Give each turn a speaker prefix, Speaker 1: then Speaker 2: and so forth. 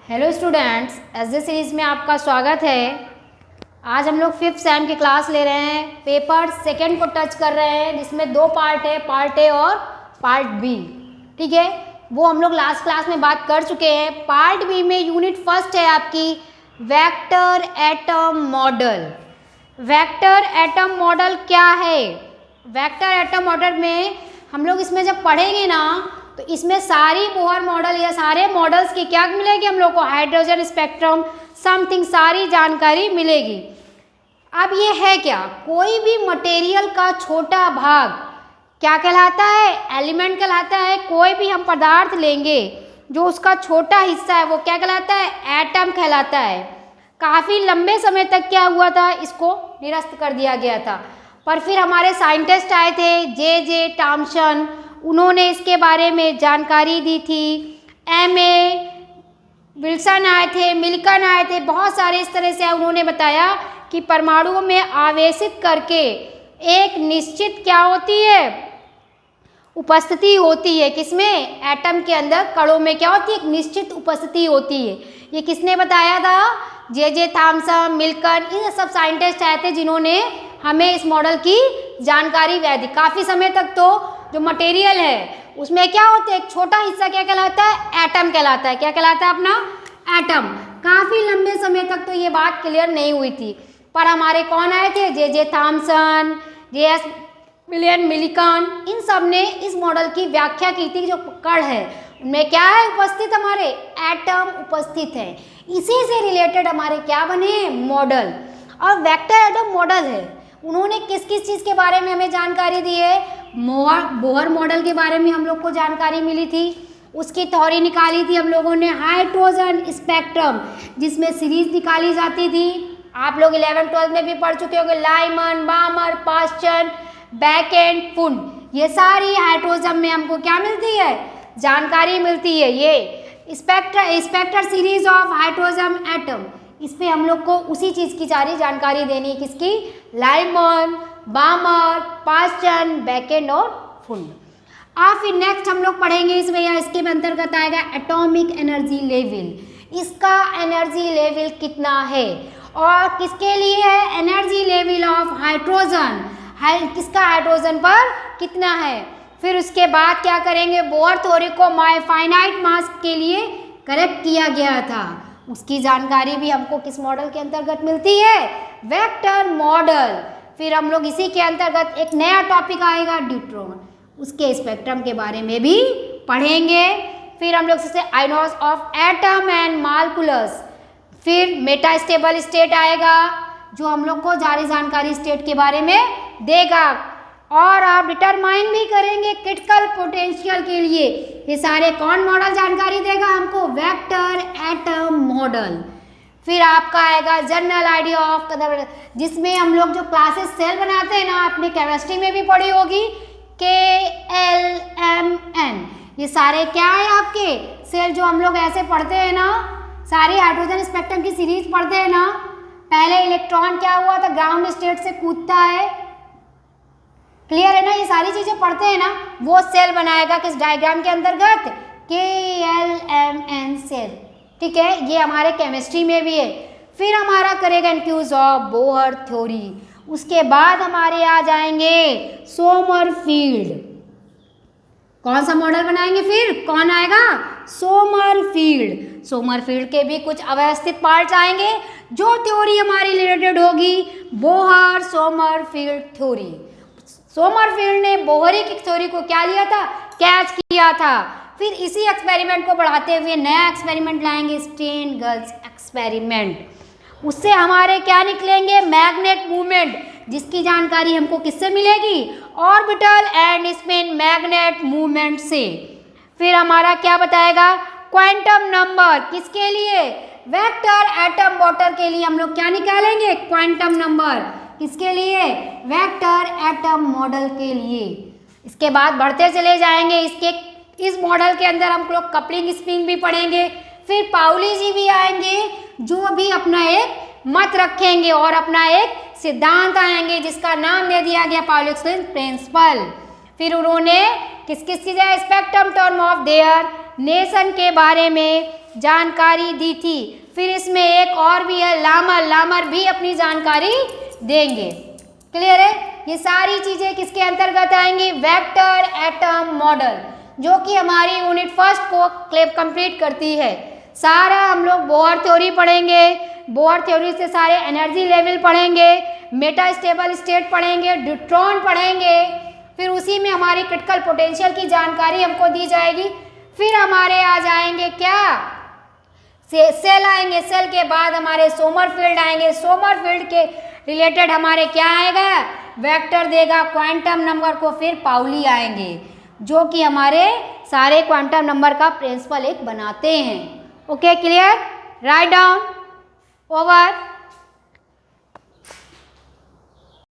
Speaker 1: Hello students, SJ series में आपका स्वागत है। आज हम लोग 5th सेम की क्लास ले रहे हैं। पेपर सेकंड को टच कर रहे हैं, जिसमें दो पार्ट है, पार्ट ए और पार्ट बी। ठीक है, वो हम लोग लास्ट क्लास में बात कर चुके हैं। पार्ट बी में यूनिट फर्स्ट है आपकी vector atom model. Vector atom model क्या है? वेक्टर एटम मॉडल में हम लोग इसमें जब पढ़ेंगे ना, तो इसमें सारी बोहर मॉडल या सारे मॉडल्स की क्या मिलेगी हम लोग को? हाइड्रोजन स्पेक्ट्रम समथिंग सारी जानकारी मिलेगी। अब ये है क्या? कोई भी मटेरियल का छोटा भाग क्या कहलाता है? एलिमेंट कहलाता है। कोई भी हम पदार्थ लेंगे जो उसका छोटा हिस्सा है वो क्या कहलाता है? एटम कहलाता है। काफ़ी लंबे समय तक क्या हुआ था? इसको निरस्त कर दिया गया था, पर फिर हमारे साइंटिस्ट आए थे जे थॉमसन, उन्होंने इसके बारे में जानकारी दी थी। ए विल्सन आए थे, मिल्टन आए थे, बहुत सारे इस तरह से उन्होंने बताया कि परमाणुओं में आवेशित करके एक निश्चित क्या होती है? उपस्थिति होती है। किसमें? एटम के अंदर कणों में क्या होती है? एक निश्चित उपस्थिति होती है। ये किसने बताया था? जे थॉमसन, मिल्टन, इन सब साइंटिस्ट आए थे जिन्होंने हमें इस मॉडल की जानकारी दी। काफ़ी समय तक तो जो मटेरियल है उसमें क्या होता है? एक छोटा हिस्सा क्या कहलाता है? एटम कहलाता है। क्या कहलाता है? अपना एटम। काफ़ी लंबे समय तक तो ये बात क्लियर नहीं हुई थी, पर हमारे कौन आए थे? जे थॉमसन, जे विलियम मिल्टन, इन सब ने इस मॉडल की व्याख्या की थी। जो कण है उनमें क्या है उपस्थित? हमारे एटम उपस्थित है। इसी से रिलेटेड हमारे क्या बने? मॉडल। और वेक्टर एटम मॉडल है, उन्होंने किस किस चीज़ के बारे में हमें जानकारी दी है? बोहर मॉडल के बारे में हम लोग को जानकारी मिली थी। उसकी थ्योरी निकाली थी हम लोगों ने हाइड्रोजन स्पेक्ट्रम, जिसमें सीरीज निकाली जाती थी। आप लोग 11th-12th में भी पढ़ चुके होंगे। लाइमन, बामर, पास्चन, बेकेन, फुंड, ये सारी हाइड्रोजन में हमको क्या मिलती है? जानकारी मिलती है। ये spectral series of hydrogen atom, इस पे हम लोग को उसी चीज़ की सारी जानकारी देनी है। किसकी? लाइमन, बामर, पास्चन, बेकेन और फुंड। अब फिर नेक्स्ट हम लोग पढ़ेंगे इसमें, या इसके अंतर्गत आएगा एटॉमिक एनर्जी लेवल। इसका एनर्जी लेवल कितना है और किसके लिए है? एनर्जी लेवल ऑफ हाइड्रोजन, किसका हाइड्रोजन पर कितना है। फिर उसके बाद क्या करेंगे? बोहर थ्योरी को फाइनाइट मास के लिए करेक्ट किया गया था। उसकी जानकारी भी हमको किस मॉडल के अंतर्गत मिलती है? Vector model. फिर हम लोग इसी के अंतर्गत एक नया टॉपिक आएगा ड्यूट्रॉन, उसके स्पेक्ट्रम के बारे में भी पढ़ेंगे। फिर हम लोग जैसे Ainos of atom and molecules, फिर मेटा स्टेबल स्टेट आएगा जो हम लोग को सारी जानकारी स्टेट के बारे में देगा। और आप डिटरमाइन भी करेंगे क्रिटिकल पोटेंशियल के लिए। ये सारे कौन मॉडल जानकारी देगा हमको? Vector atom model. फिर आपका आएगा जनरल आइडिया ऑफ, जिसमें हम लोग जो क्लासेस सेल बनाते हैं ना, आपने केमिस्ट्री में भी पढ़ी होगी, KLMN, ये सारे क्या है आपके? सेल जो हम लोग ऐसे पढ़ते हैं ना, सारी हाइड्रोजन स्पेक्ट्रम की सीरीज पढ़ते हैं ना। पहले इलेक्ट्रॉन क्या हुआ था? ग्राउंड स्टेट से कूदता है। क्लियर है ना? ये सारी चीजें पढ़ते हैं ना, वो सेल बनाएगा किस डायग्राम के अंतर्गत? KLMN shell. ठीक है, ये हमारे केमिस्ट्री में भी है। फिर हमारा करेगा इंक्यूज ऑफ बोहर थ्योरी। उसके बाद हमारे आ जाएंगे सोमरफील्ड। कौन सा मॉडल बनाएंगे? फिर कौन आएगा? सोमरफील्ड। सोमरफील्ड के भी कुछ अव्यवस्थित पार्ट्स आएंगे। जो थ्योरी हमारी रिलेटेड होगी बोहर सोमरफील्ड थ्योरी। सोमरफील्ड ने बोहरी की थ्योरी को क्या लिया था? कैच किया था। फिर इसी एक्सपेरिमेंट को बढ़ाते हुए नया एक्सपेरिमेंट लाएंगे, स्टेन-गल्स एक्सपेरिमेंट। उससे हमारे क्या निकलेंगे? मैग्नेट मूवमेंट, जिसकी जानकारी हमको किससे मिलेगी? Orbital and spin magnet movement से। फिर हमारा क्या बताएगा? क्वांटम नंबर, किसके लिए? वेक्टर एटम मॉडल के लिए हम लोग क्या निकालेंगे? Quantum number. किसके लिए? वेक्टर एटम मॉडल के लिए। इसके बाद बढ़ते चले जाएंगे। इस मॉडल के अंदर हम लोग कपलिंग स्प्रिंग भी पढ़ेंगे। फिर पाउली जी भी आएंगे जो भी अपना एक मत रखेंगे और अपना एक सिद्धांत आएंगे, जिसका नाम दे दिया गया पाउली प्रिंसिपल। फिर उन्होंने किस किस चीज़ spectrum term of their nation के बारे में जानकारी दी थी। फिर इसमें एक और भी है लामर, लामर भी अपनी जानकारी देंगे। क्लियर है? ये सारी चीज़ें किसके अंतर्गत आएंगी? वेक्टर एटम मॉडल, जो कि हमारी यूनिट फर्स्ट को कंप्लीट करती है। सारा हम लोग बोहर थ्योरी पढ़ेंगे, बोहर थ्योरी से सारे एनर्जी लेवल पढ़ेंगे, मेटा स्टेबल स्टेट पढ़ेंगे, न्यूट्रॉन पढ़ेंगे, फिर उसी में हमारी क्रिटिकल पोटेंशियल की जानकारी हमको दी जाएगी। फिर हमारे आ जाएंगे क्या? सेल आएंगे, सेल के बाद हमारे सोमरफील्ड आएंगे, सोमरफील्ड के रिलेटेड हमारे क्या आएगा? वेक्टर देगा क्वांटम नंबर को, फिर पाउली आएंगे जो कि हमारे सारे क्वांटम नंबर का प्रिंसिपल एक बनाते हैं। Okay, clear? Write down, over.